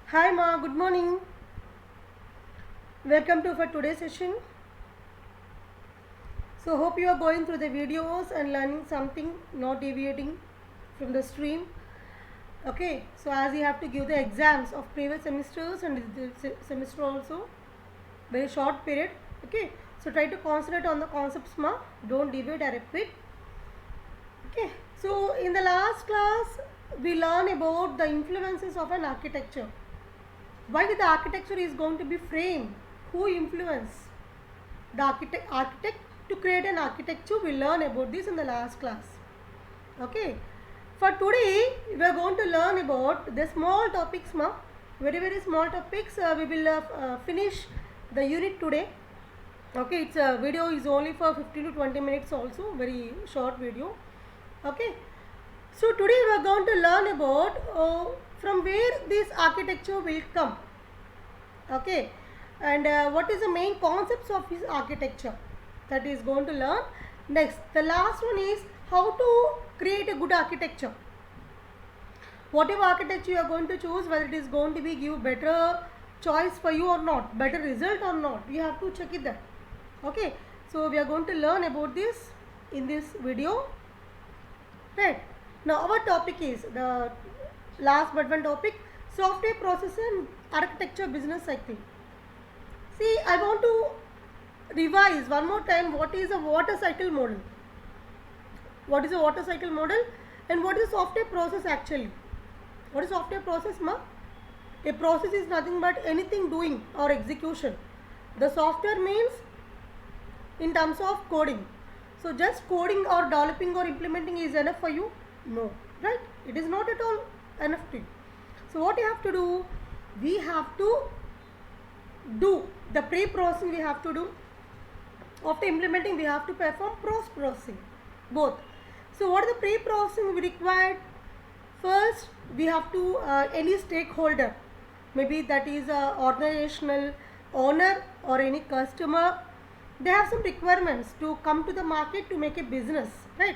Hi Ma, good morning. Welcome to for today's session. So hope you are going through the videos and learning something, not deviating from the stream. Okay, so as you have to give the exams of previous semesters and this semester also, very short period. Okay, so try to concentrate on the concepts Ma. Don't deviate or repeat. Okay, so in the last class we learn about the influences of an architecture. Why the architecture is going to be framed? Who influence? The architect to create an architecture. We learn about this in the last class. Okay, for today we are going to learn about the small topics ma, very small topics. We will finish the unit today. Okay, its video is only for 15 to 20 minutes also, very short video. Okay, so today we are going to learn about from where this architecture will come. Okay, and what is the main concepts of his architecture, that is going to learn next. The last one is how to create a good architecture. Whatever architecture you are going to choose, whether it is going to be give better choice for you or not, better result or not, you have to check it that. Okay, so we are going to learn about this in this video. Right, now our topic is the last but one topic, software process and architecture business cycle. See, I want to revise one more time what is a water cycle model. What is a water cycle model and what is software process actually? What is software process ma? A process is nothing but anything doing or execution. The software means in terms of coding. So just coding or developing or implementing is enough for you? No, right? It is not at all enough to you. So what you have to do? We have to do the pre-processing. We have to do after implementing. We have to perform post-processing both. So what is the pre-processing we required? First we have to any stakeholder, maybe that is a organizational owner or any customer, they have some requirements to come to the market to make a business, right?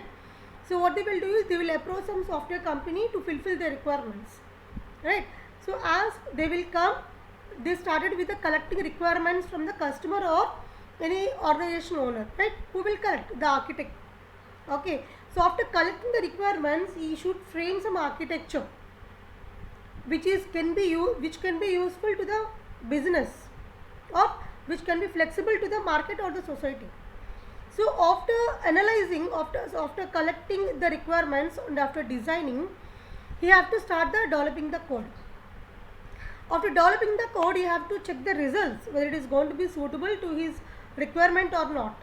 So what they will do is they will approach some software company to fulfill their requirements, right? So as they will come, they started with the collecting requirements from the customer or any organization owner, right? Who will collect? The architect. Okay, so after collecting the requirements, he should frame some architecture which can be useful to the business or which can be flexible to the market or the society. So after analyzing, after collecting the requirements and after designing, he have to start the developing the code. After developing the code, you have to check the results whether it is going to be suitable to his requirement or not.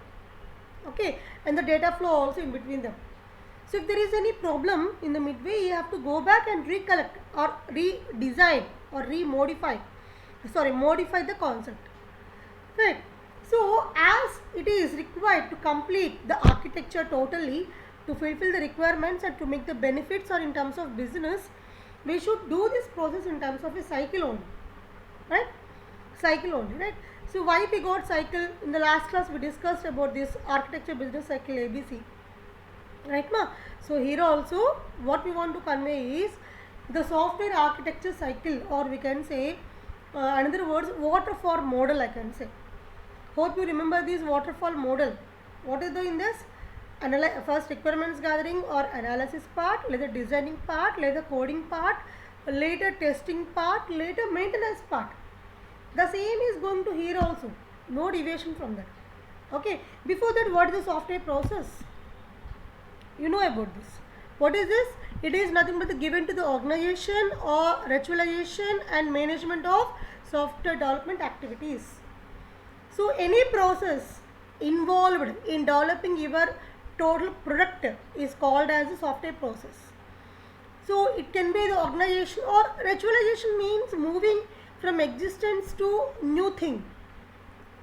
Okay, and the data flow also in between them. So if there is any problem in the midway, you have to go back and recollect or redesign or modify the concept, right? So as it is required to complete the architecture totally, to fulfill the requirements and to make the benefits or in terms of business, we should do this process in terms of a cycle only, right? Cycle only, right? So why we got cycle? In the last class we discussed about this architecture business cycle ABC, right ma? So here also what we want to convey is the software architecture cycle, or we can say another words, waterfall model, I can say. Hope you remember this waterfall model. What is doing this? First requirements gathering or analysis part, later designing part, later coding part, later testing part, later maintenance part. The same is going to here also, no deviation from that. Okay, before that, what is the software process? You know about this. What is this? It is nothing but the given to the organization or ritualization and management of software development activities. So any process involved in developing your total product is called as a software process. So it can be the organization, or ritualization means moving from existence to new thing,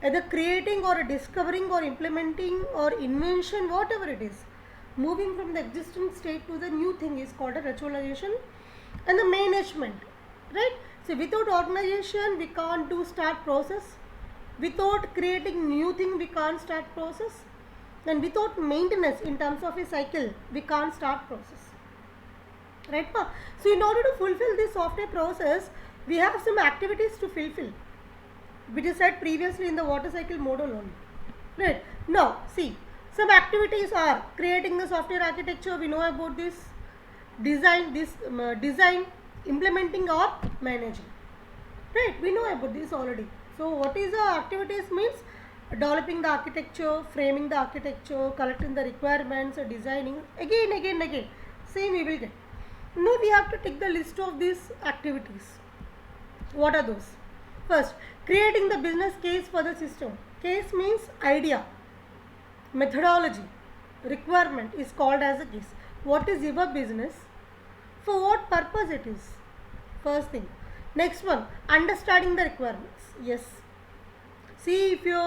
either creating or discovering or implementing or invention, whatever it is. Moving from the existing state to the new thing is called a ritualization. And the management, right? So without organization we can't do start process. Without creating new thing we can't start process. And without maintenance in terms of a cycle we can't start process, right? So in order to fulfill this software process, we have some activities to fulfill, which is said previously in the water cycle model only. Right. Now, see, some activities are creating the software architecture. We know about this. Design, implementing or managing. Right. We know about this already. So, what is the activities means? Developing the architecture, framing the architecture, collecting the requirements, designing. Again. Same we will get. Now we have to take the list of these activities. What are those? First, creating the business case for the system. Case means idea, methodology, requirement is called as a case. What is your business? For what purpose it is? First thing. Next one, understanding the requirements. Yes. See, if you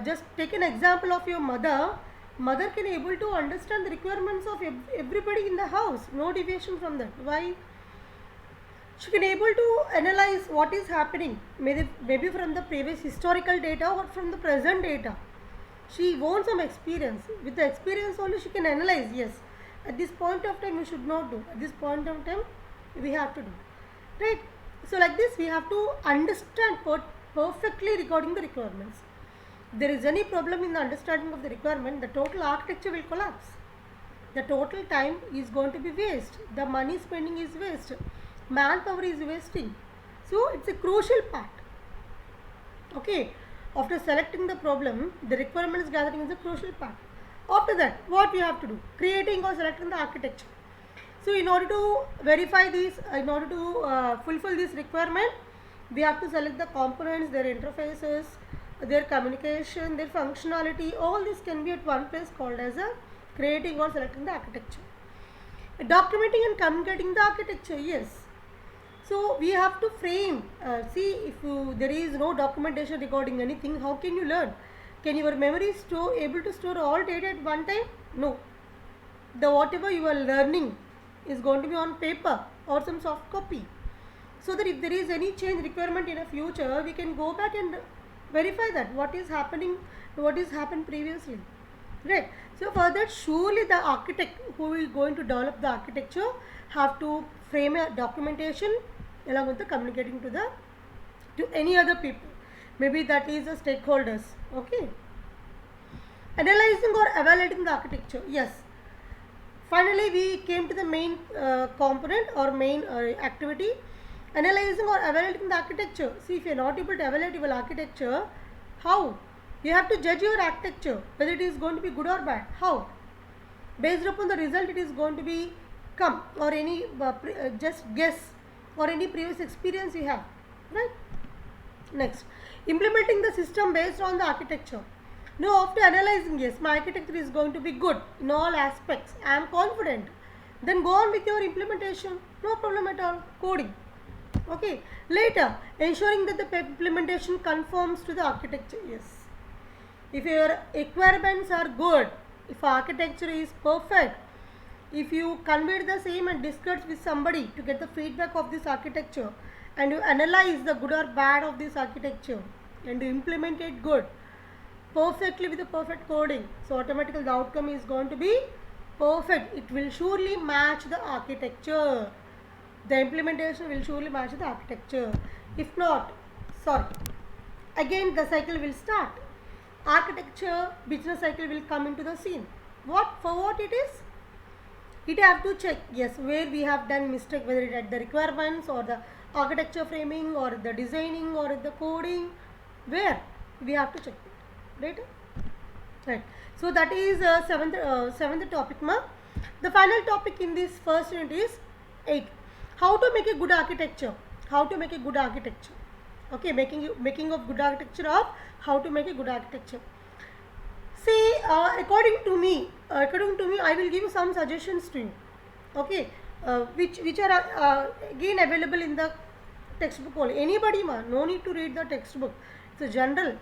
just take an example of your mother can able to understand the requirements of everybody in the house. No deviation from that. Why? She can able to analyze what is happening, maybe from the previous historical data or from the present data. She wants some experience. With the experience only she can analyze. Yes, at this point of time we should not do. At this point of time we have to do. Right. So like this we have to understand perfectly regarding the requirements. If there is any problem in the understanding of the requirement, the total architecture will collapse. The total time is going to be waste. The money spending is waste. Manpower is wasting. So it's a crucial part. Okay. After selecting the problem, the requirements gathering is a crucial part. After that, what we have to do? Creating or selecting the architecture. So in order to verify this, in order to fulfill this requirement, we have to select the components, their interfaces, their communication, their functionality. All this can be at one place called as a creating or selecting the architecture. Documenting and communicating the architecture. Yes. So we have to frame. See, if there is no documentation regarding anything, how can you learn? Can your memory able to store all data at one time? No. The whatever you are learning is going to be on paper or some soft copy. So that if there is any change requirement in the future, we can go back and verify that what is happening, what is happened previously. Right. So for that, surely the architect who is going to develop the architecture have to frame a documentation along with the communicating to any other people. Maybe that is the stakeholders. Okay. Analyzing or evaluating the architecture. Yes. Finally, we came to the main component or main activity. Analyzing or evaluating the architecture. See, if you are not able to evaluate your architecture, how? You have to judge your architecture, whether it is going to be good or bad. How? Based upon the result it is going to be come, or any just guess, or any previous experience you have. Right? Next, implementing the system based on the architecture. Now after analyzing, yes, my architecture is going to be good in all aspects, I am confident. Then go on with your implementation. No problem at all. Coding. Okay. Later, ensuring that the implementation conforms to the architecture. Yes. If your requirements are good, if architecture is perfect, if you convey the same and discuss with somebody to get the feedback of this architecture, and you analyze the good or bad of this architecture and you implement it good, perfectly with the perfect coding, so automatically the outcome is going to be perfect. It will surely match the architecture. The implementation will surely match the architecture. If not, sorry, again the cycle will start. Architecture business cycle will come into the scene. For what it is? It have to check, yes, where we have done mistake, whether it at the requirements or the architecture framing or the designing or the coding, where we have to check it. Right. So that is seventh topic. The final topic in this first unit is 8. How to make a good architecture. How to make a good architecture. Okay, making of good architecture of how to make a good architecture. See, according to me, I will give you some suggestions to you. Okay, which are again available in the textbook only. Anybody, no need to read the textbook. It's a general.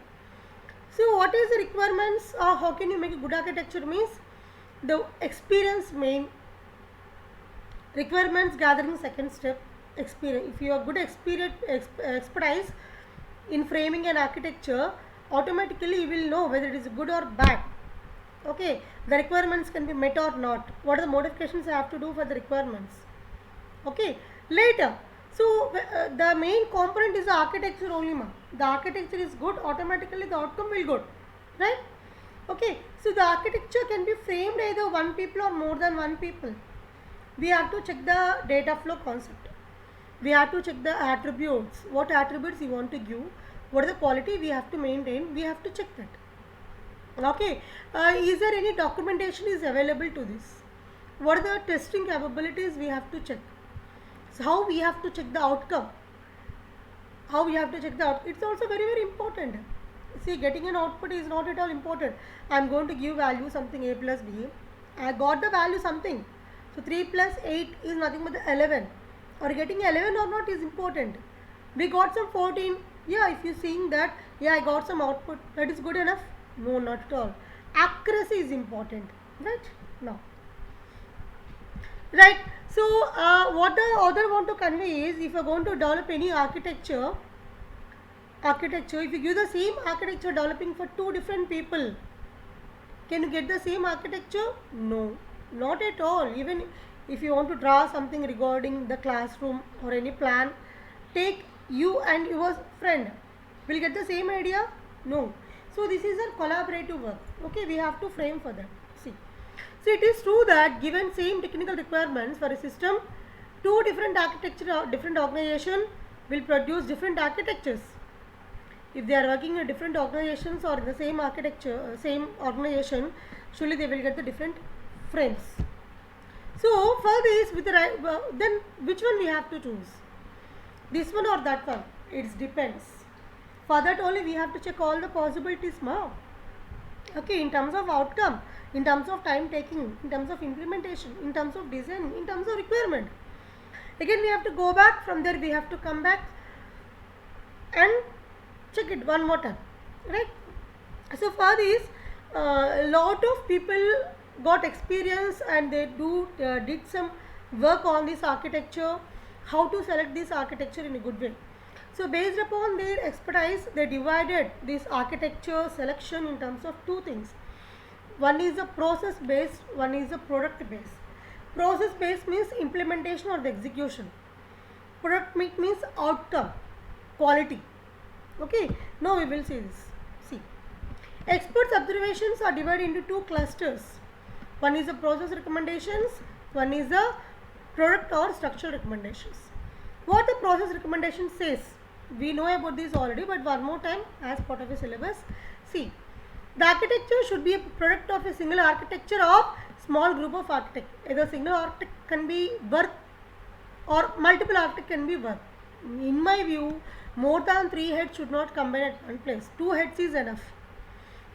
So, what is the requirements? How can you make a good architecture? Means the experience main, requirements gathering second step, experience. If you have good expertise in framing an architecture, automatically you will know whether it is good or bad. Okay, the requirements can be met or not. What are the modifications I have to do for the requirements? Okay, later So the main component is the architecture only, ma. The architecture is good, automatically the outcome will good, right? Okay, so the architecture can be framed either one people or more than one people. We have to check the data flow concept. We have to check the attributes. What attributes you want to give? What is the quality we have to maintain? We have to check that. Okay, is there any documentation is available to this? What are the testing capabilities we have to check? So how we have to check the outcome? How we have to check the outcome? It's also very important. See, getting an output is not at all important. I am going to give value something a plus b. I got the value something. So 3 plus 8 is nothing but the 11. Or getting 11 or not is important. We got some 14. Yeah, if you seeing that, yeah, I got some output. That is good enough? No, not at all. Accuracy is important. Right? Now. Right. So, what the author want to convey is, if you are going to develop any architecture, if you give the same architecture developing for two different people, can you get the same architecture? No, not at all. Even if you want to draw something regarding the classroom or any plan, take you and your friend. Will get the same idea? No. So this is a collaborative work. Okay, we have to frame for that. See. So it is true that given same technical requirements for a system, two different architecture or different organization will produce different architectures. If they are working in different organizations or in the same architecture, same organization, surely they will get the different frames. So for this, with the right, then which one we have to choose? This one or that one? It depends. For that only we have to check all the possibilities now. Okay, in terms of outcome, in terms of time taking, in terms of implementation, in terms of design, in terms of requirement. Again we have to go back, from there we have to come back and check it one more time, right? So for this, a lot of people got experience and they did some work on this architecture, how to select this architecture in a good way. So based upon their expertise, they divided this architecture selection in terms of two things. One is the process based, one is the product based. Process based means implementation or the execution. Product means outcome, quality. Okay, now we will see this. See, experts' observations are divided into two clusters. One is the process recommendations, one is the product or structural recommendations. What the process recommendation says, we know about this already, but one more time as part of a syllabus. See, the architecture should be a product of a single architecture of small group of architects. Either single architect can be work or multiple architects can be work. In my view, more than 3 heads should not combine at one place. 2 heads is enough.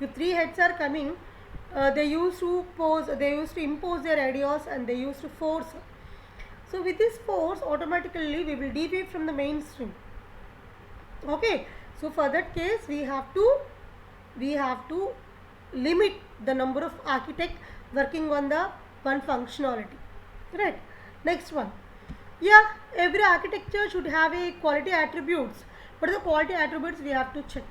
If 3 heads are coming, they used to impose their ideas and they used to force. So with this force, automatically we will deviate from the mainstream. Okay. So for that case, we have to limit the number of architects working on the one functionality. Right. Next one. Yeah, every architecture should have a quality attributes. What are the quality attributes we have to check?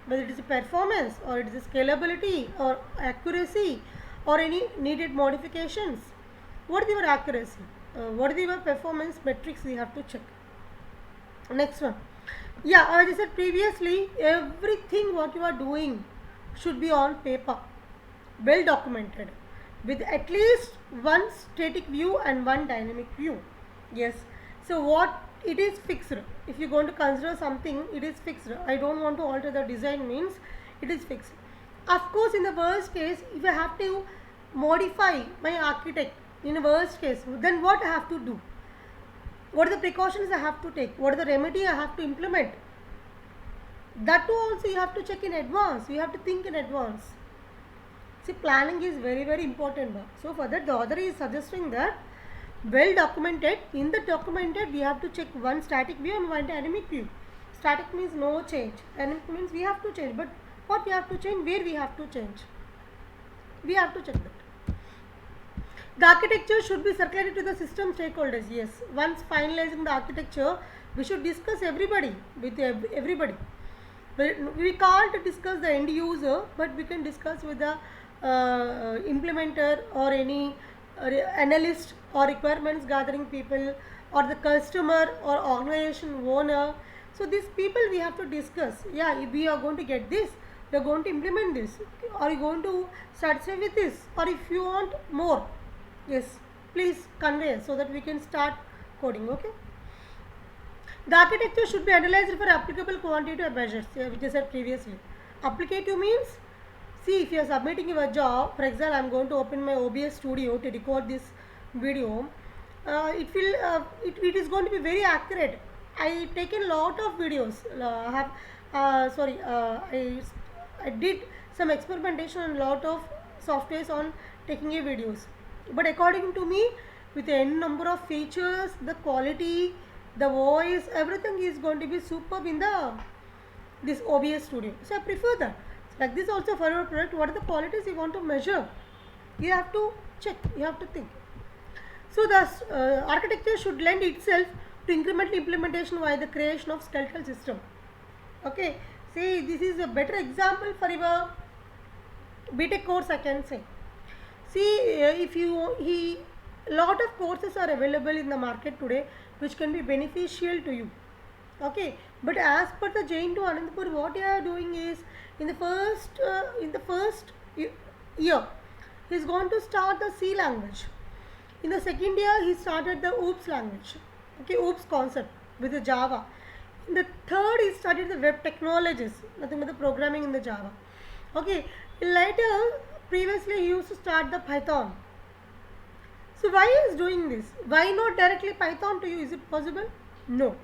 Whether it is a performance or it is a scalability or accuracy or any needed modifications. What is your accuracy? What is your performance metrics we have to check? Next one. Yeah, as I said previously, everything what you are doing should be on paper, well documented, with at least one static view and one dynamic view. Yes. So what it is fixed. If you're going to consider something, it is fixed. I don't want to alter the design means it is fixed. Of course, in the worst case, if I have to modify my architect in a worst case, then what I have to do? What are the precautions I have to take? What are the remedy I have to implement? That too also you have to check in advance. You have to think in advance. See, planning is very important. So for that, the author is suggesting that well documented. In the documented, we have to check one static view and one dynamic view. Static means no change. Dynamic means we have to change. But what we have to change? Where we have to change? We have to check that. The architecture should be circulated to the system stakeholders. Yes. Once finalizing the architecture, we should discuss with everybody. But we can't discuss the end user, but we can discuss with the implementer or any analyst or requirements gathering people or the customer or organization owner. So these people we have to discuss. Yeah, if we are going to get this, we are going to implement this. Are you going to satisfy with this? Or if you want more, yes, please convey so that we can start coding. Okay. The architecture should be analyzed for applicable quantitative measures, which I said previously. Applicative means, see, if you are submitting your job, for example, I am going to open my OBS studio to record this video. It is going to be very accurate. I taken a lot of videos. I did some experimentation on a lot of softwares on taking a videos. But according to me, with n number of features, the quality, the voice, everything is going to be superb in the this OBS studio. So I prefer that. Like this also for your product, what are the qualities you want to measure? You have to check, you have to think. So the architecture should lend itself to incremental implementation via the creation of skeletal system. Okay, see, this is a better example for your BTech course, I can say. See, if you lot of courses are available in the market today which can be beneficial to you. Okay, but as per the Jain to Anandapur, what you are doing is in the first year he is going to start the C language. In the second year he started the OOPS language. Okay, OOPS concept with the Java. In the third he studied the web technologies, nothing but the programming in the Java. Okay, later previously he used to start the Python. So why is doing this? Why not directly Python to you? Is it possible? No.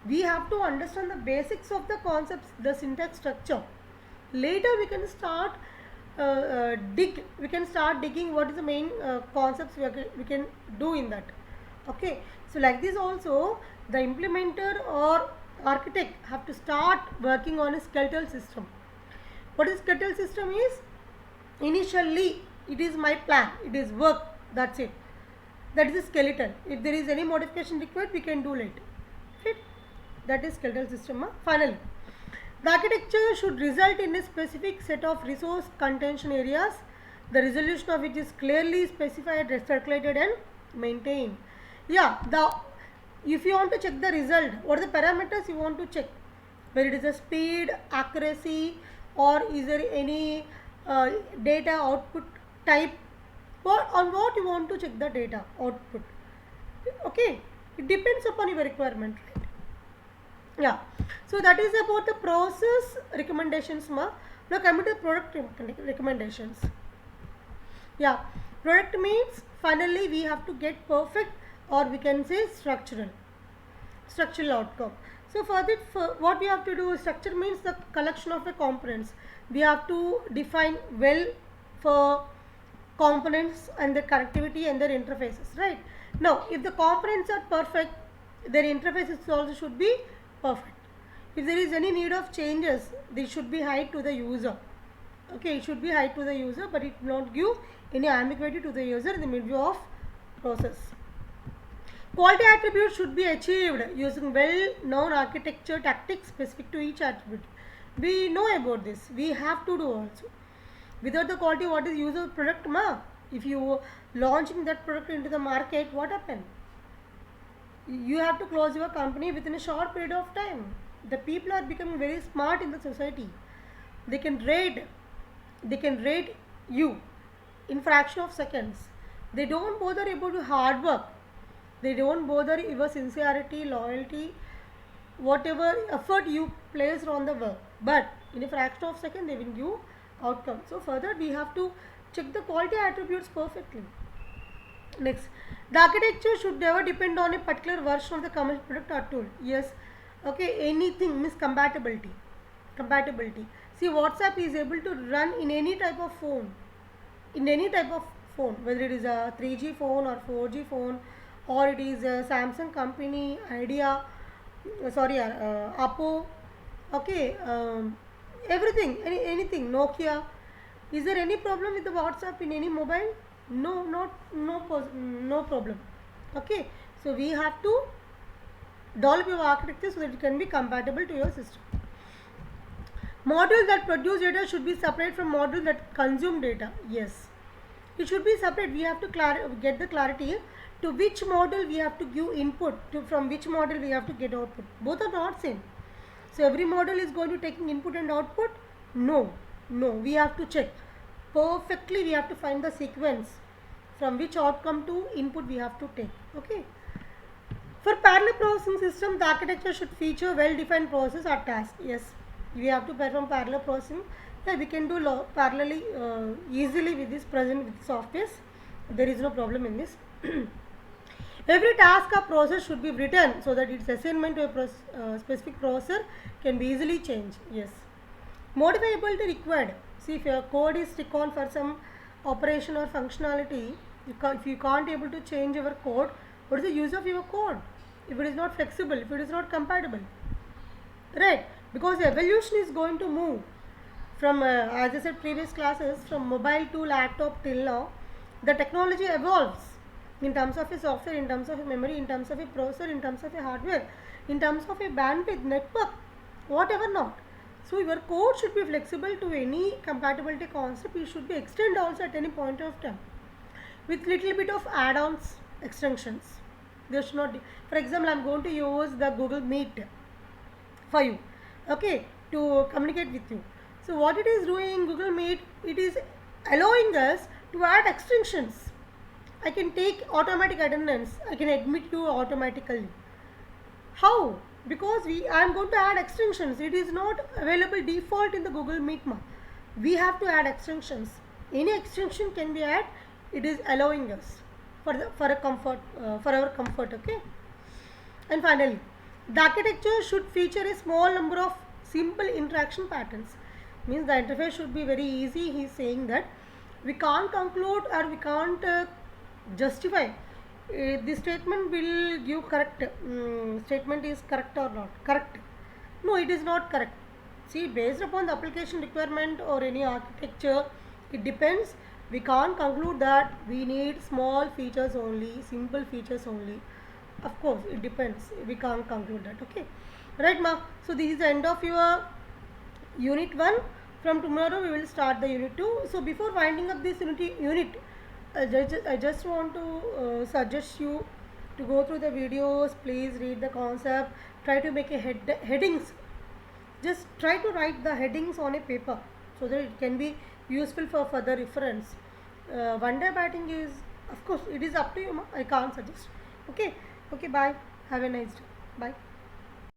We have to understand the basics of the concepts, the syntax structure. Later we can start we can start digging what is the main concepts we can do in that. Okay. So like this also, the implementer or architect have to start working on a skeletal system. What is skeletal system is? Initially it is my plan, it is work, that's it. That is a skeleton. If there is any modification required, we can do later. Right? That is skeletal system. Finally, the architecture should result in a specific set of resource contention areas, the resolution of which is clearly specified, circulated and maintained. Yeah, if you want to check the result, what are the parameters you want to check? Whether it is a speed, accuracy, or is there any data output type, on what you want to check the data output. Okay, it depends upon your requirement, right? Yeah, so that is about the process recommendations. Now coming to product recommendations. Yeah, product means finally we have to get perfect, or we can say structural outcome. So for that, what we have to do, structure means the collection of the components. We have to define well for components and their connectivity and their interfaces, right? Now if the components are perfect, their interfaces also should be perfect. If there is any need of changes, they should be hide to the user. Okay, it should be hide to the user, but it will not give any ambiguity to the user in the middle of process. Quality attributes should be achieved using well known architecture tactics specific to each attribute. We know about this, we have to do also. Without the quality, what is use of product? If you launching that product into the market, what happened? You have to close your company within a short period of time. The people are becoming very smart in the society. They can rate you in fraction of seconds. They don't bother about your hard work. They don't bother your sincerity, loyalty, whatever effort you place on the work. But in a fraction of second, they will give outcome. So further we have to check the quality attributes perfectly. Next, the architecture should never depend on a particular version of the commercial product or tool. Yes, okay, anything means compatibility. See, WhatsApp is able to run in any type of phone, whether it is a 3G phone or 4G phone, or it is a Samsung company, Idea, Oppo, okay, everything, anything, Nokia. Is there any problem with the WhatsApp in any mobile? No problem. Okay, so we have to develop your architecture so that it can be compatible to your system. Modules that produce data should be separate from modules that consume data. Yes, it should be separate. We have to get the clarity. to which model we have to give input, to from which model we have to get output. Both are not same. So every model is going to taking input and output? No, no, we have to check perfectly. We have to find the sequence from which outcome to input we have to take. Okay. For parallel processing system, the architecture should feature well-defined process or task. Yes, we have to perform parallel processing. Yeah, we can do parallelly easily with this present with software. There is no problem in this. Every task or process should be written so that its assignment to a specific processor can be easily changed. Yes. Modifiability required. See, if your code is stick on for some operation or functionality, if you can't able to change your code, what is the use of your code? If it is not flexible, if it is not compatible, right? Because evolution is going to move from, as I said previous classes, from mobile to laptop till now, the technology evolves in terms of a software, in terms of a memory, in terms of a processor, in terms of a hardware, in terms of a bandwidth, network, whatever not. So your code should be flexible to any compatibility concept. It should be extend also at any point of time with little bit of add-ons, extensions. There should not. For example, I am going to use the Google Meet for you, okay, to communicate with you. So what it is doing, Google Meet, it is allowing us to add extensions. I can take automatic attendance. I can admit you automatically. How? Because I am going to add extensions. It is not available default in the Google Meet. We have to add extensions. Any extension can be added. It is allowing us for a comfort, for our comfort. Okay. And finally, the architecture should feature a small number of simple interaction patterns. Means the interface should be very easy. He is saying that we can't conclude or we can't justify this statement will give correct statement is correct or not correct. No, it is not correct. See, based upon the application requirement or any architecture, it depends. We can't conclude that we need small features only, simple features only. Of course, it depends. We can't conclude that. Okay, right, ma? So this is the end of your unit 1. From tomorrow we will start the unit 2. So before winding up this unit, I just want to suggest you to go through the videos. Please read the concept. Try to make a headings. Just try to write the headings on a paper so that it can be useful for further reference. One day batting is, of course, it is up to you. I can't suggest. Okay. Okay. Bye. Have a nice day. Bye.